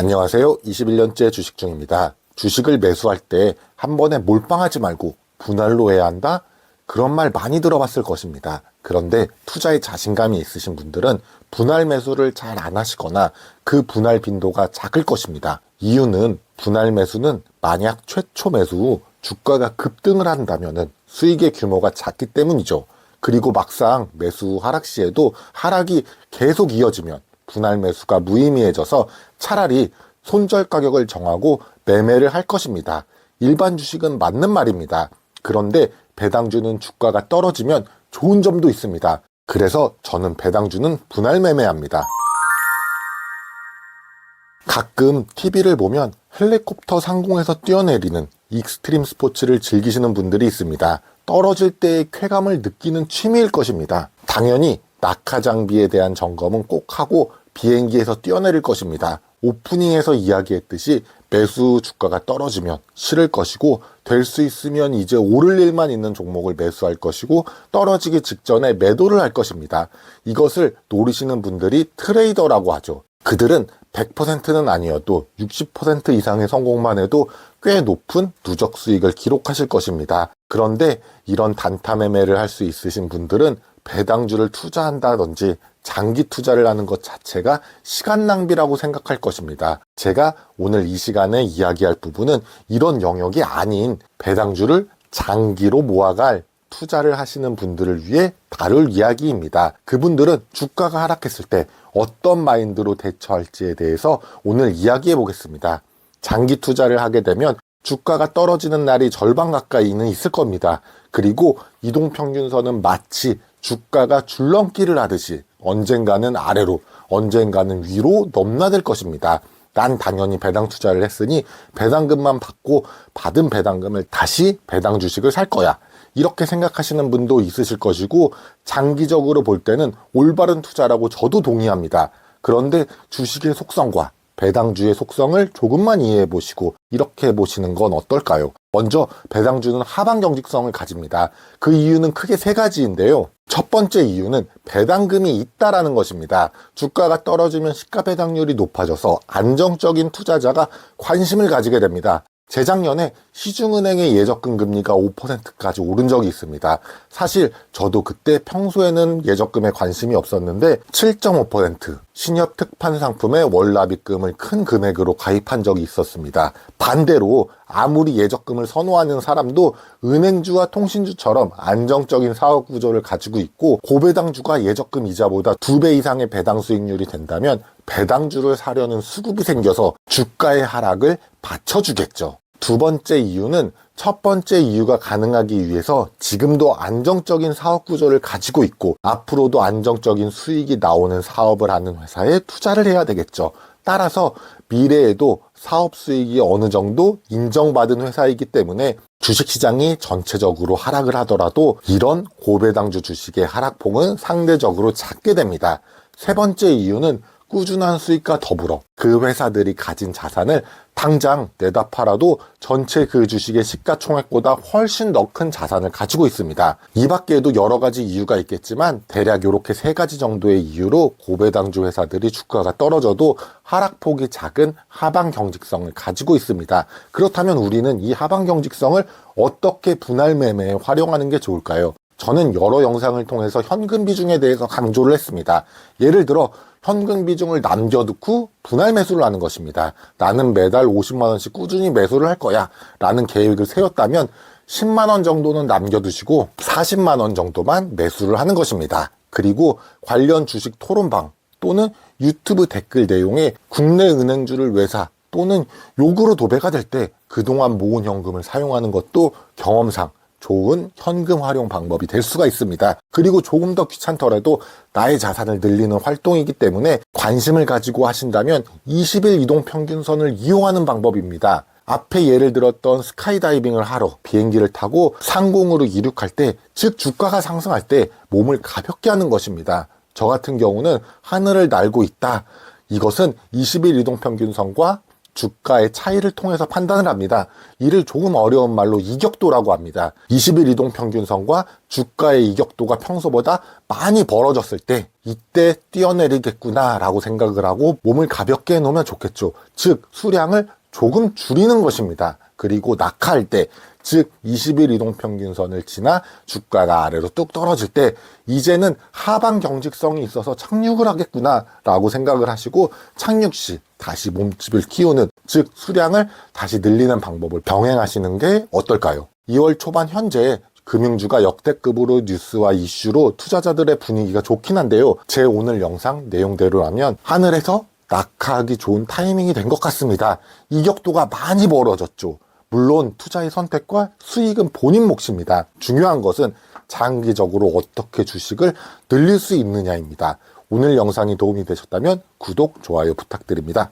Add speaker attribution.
Speaker 1: 안녕하세요. 21년째 주식 중입니다. 주식을 매수할 때 한 번에 몰빵하지 말고 분할로 해야 한다? 그런 말 많이 들어봤을 것입니다. 그런데 투자에 자신감이 있으신 분들은 분할 매수를 잘 안 하시거나 그 분할 빈도가 작을 것입니다. 이유는 분할 매수는 만약 최초 매수 후 주가가 급등을 한다면 수익의 규모가 작기 때문이죠. 그리고 막상 매수 후 하락 시에도 하락이 계속 이어지면 분할 매수가 무의미해져서 차라리 손절 가격을 정하고 매매를 할 것입니다. 일반 주식은 맞는 말입니다. 그런데 배당주는 주가가 떨어지면 좋은 점도 있습니다. 그래서 저는 배당주는 분할 매매합니다. 가끔 TV를 보면 헬리콥터 상공에서 뛰어내리는 익스트림 스포츠를 즐기시는 분들이 있습니다. 떨어질 때의 쾌감을 느끼는 취미일 것입니다. 당연히 낙하 장비에 대한 점검은 꼭 하고 비행기에서 뛰어내릴 것입니다. 오프닝에서 이야기했듯이 매수 주가가 떨어지면 싫을 것이고 될 수 있으면 이제 오를 일만 있는 종목을 매수할 것이고 떨어지기 직전에 매도를 할 것입니다. 이것을 노리시는 분들이 트레이더라고 하죠. 그들은 100%는 아니어도 60% 이상의 성공만 해도 꽤 높은 누적 수익을 기록하실 것입니다. 그런데 이런 단타 매매를 할 수 있으신 분들은 배당주를 투자한다든지 장기 투자를 하는 것 자체가 시간 낭비라고 생각할 것입니다. 제가 오늘 이 시간에 이야기할 부분은 이런 영역이 아닌 배당주를 장기로 모아갈 투자를 하시는 분들을 위해 다룰 이야기입니다. 그분들은 주가가 하락했을 때 어떤 마인드로 대처할지에 대해서 오늘 이야기해 보겠습니다. 장기 투자를 하게 되면 주가가 떨어지는 날이 절반 가까이는 있을 겁니다. 그리고 이동평균선은 마치 주가가 줄넘기를 하듯이 언젠가는 아래로, 언젠가는 위로 넘나들 것입니다. 난 당연히 배당 투자를 했으니 배당금만 받고 받은 배당금을 다시 배당 주식을 살 거야. 이렇게 생각하시는 분도 있으실 것이고 장기적으로 볼 때는 올바른 투자라고 저도 동의합니다. 그런데 주식의 속성과 배당주의 속성을 조금만 이해해 보시고 이렇게 보시는 건 어떨까요? 먼저 배당주는 하방 경직성을 가집니다. 그 이유는 크게 세 가지인데요. 첫 번째 이유는 배당금이 있다라는 것입니다. 주가가 떨어지면 시가 배당률이 높아져서 안정적인 투자자가 관심을 가지게 됩니다. 재작년에 시중은행의 예적금 금리가 5%까지 오른 적이 있습니다. 사실 저도 그때 평소에는 예적금에 관심이 없었는데 7.5% 신협 특판 상품에 월납입금을 큰 금액으로 가입한 적이 있었습니다. 반대로 아무리 예적금을 선호하는 사람도 은행주와 통신주처럼 안정적인 사업 구조를 가지고 있고 고배당주가 예적금 이자보다 2배 이상의 배당 수익률이 된다면 배당주를 사려는 수급이 생겨서 주가의 하락을 받쳐주겠죠. 두 번째 이유는 첫 번째 이유가 가능하기 위해서 지금도 안정적인 사업 구조를 가지고 있고 앞으로도 안정적인 수익이 나오는 사업을 하는 회사에 투자를 해야 되겠죠. 따라서 미래에도 사업 수익이 어느 정도 인정받은 회사이기 때문에 주식시장이 전체적으로 하락을 하더라도 이런 고배당주 주식의 하락폭은 상대적으로 작게 됩니다. 세 번째 이유는 꾸준한 수익과 더불어 그 회사들이 가진 자산을 당장 내다 팔아도 전체 그 주식의 시가총액보다 훨씬 더 큰 자산을 가지고 있습니다. 이 밖에도 여러 가지 이유가 있겠지만 대략 이렇게 세 가지 정도의 이유로 고배당주 회사들이 주가가 떨어져도 하락폭이 작은 하방 경직성을 가지고 있습니다. 그렇다면 우리는 이 하방 경직성을 어떻게 분할 매매에 활용하는 게 좋을까요? 저는 여러 영상을 통해서 현금 비중에 대해서 강조를 했습니다. 예를 들어 현금 비중을 남겨두고 분할 매수를 하는 것입니다. 나는 매달 50만 원씩 꾸준히 매수를 할 거야 라는 계획을 세웠다면 10만 원 정도는 남겨두시고 40만 원 정도만 매수를 하는 것입니다. 그리고 관련 주식 토론방 또는 유튜브 댓글 내용에 국내 은행주를 외사 또는 욕으로 도배가 될 때 그동안 모은 현금을 사용하는 것도 경험상 좋은 현금 활용 방법이 될 수가 있습니다. 그리고 조금 더 귀찮더라도 나의 자산을 늘리는 활동이기 때문에 관심을 가지고 하신다면 20일 이동평균선을 이용하는 방법입니다. 앞에 예를 들었던 스카이다이빙을 하러 비행기를 타고 상공으로 이륙할 때, 즉 주가가 상승할 때 몸을 가볍게 하는 것입니다. 저 같은 경우는 하늘을 날고 있다. 이것은 20일 이동평균선과 주가의 차이를 통해서 판단을 합니다. 이를 조금 어려운 말로 이격도라고 합니다. 20일 이동평균선과 주가의 이격도가 평소보다 많이 벌어졌을 때 이때 뛰어내리겠구나 라고 생각을 하고 몸을 가볍게 해놓으면 좋겠죠. 즉 수량을 조금 줄이는 것입니다. 그리고 낙하할 때, 즉 20일 이동평균선을 지나 주가가 아래로 뚝 떨어질 때 이제는 하방 경직성이 있어서 착륙을 하겠구나 라고 생각을 하시고 착륙 시 다시 몸집을 키우는, 즉 수량을 다시 늘리는 방법을 병행하시는 게 어떨까요? 2월 초반 현재 금융주가 역대급으로 뉴스와 이슈로 투자자들의 분위기가 좋긴 한데요. 제 오늘 영상 내용대로라면 하늘에서 낙하하기 좋은 타이밍이 된 것 같습니다. 이격도가 많이 벌어졌죠. 물론 투자의 선택과 수익은 본인 몫입니다. 중요한 것은 장기적으로 어떻게 주식을 늘릴 수 있느냐입니다. 오늘 영상이 도움이 되셨다면 구독, 좋아요 부탁드립니다.